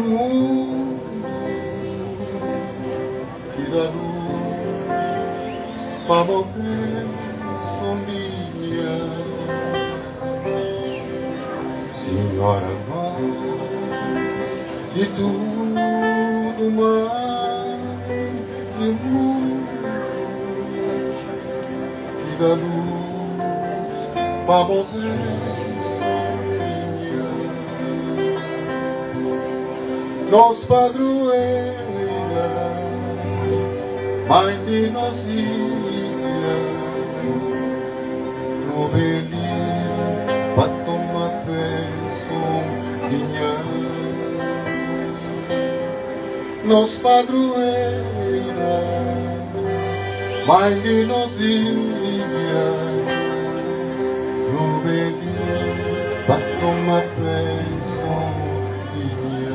mundo que da luz para morrer sozinha, Senhora Mãe de tudo mais que o mundo que dá luz para morrer. Nos padroeira, Mãe de nós ilha, no belinho para tomar bênção minha. Nos padroeira, Mãe de nós ilha, no belinho para tomar bênção minha.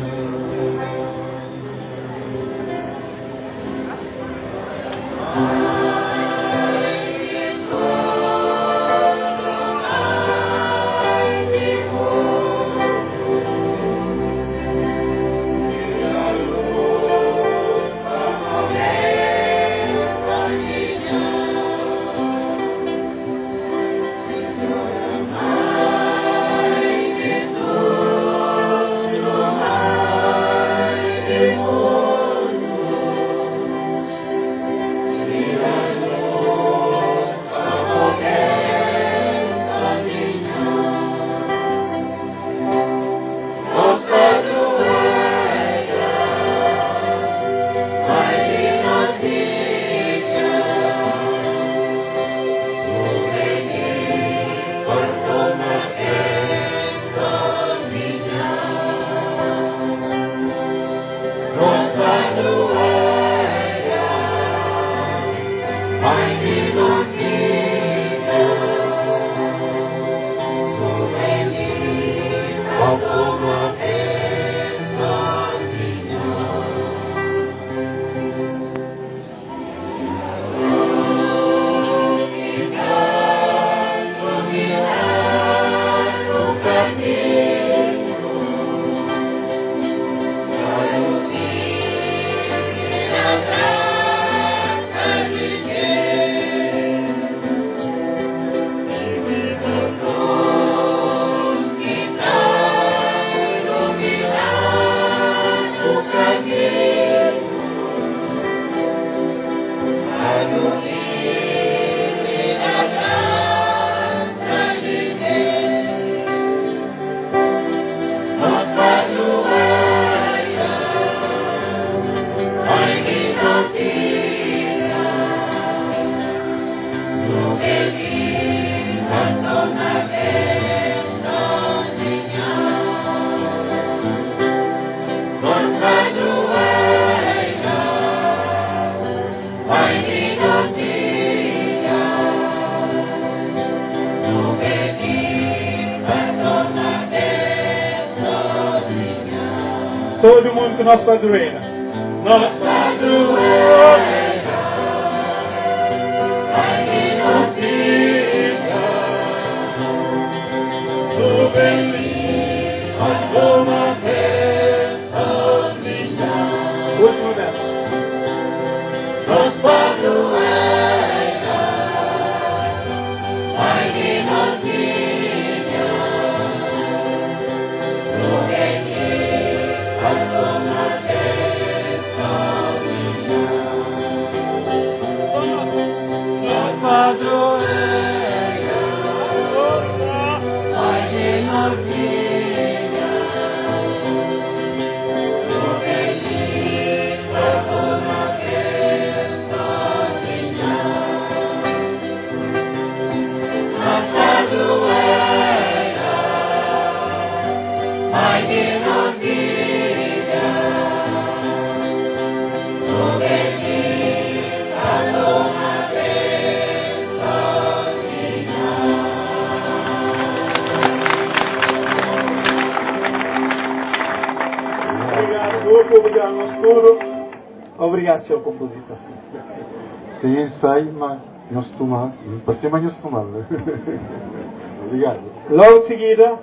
Todo mundo com nosso padroeira. Nosso padroeira, Mãe que nos guia, do bem a uma bênção minha. Último verso. Nosso padroeira, Mãe que nos guia, do bem Obrigado, senhor compositor. Sim, sai, mas nós tomamos. Por cima nós tomamos. Obrigado. Logo de seguida,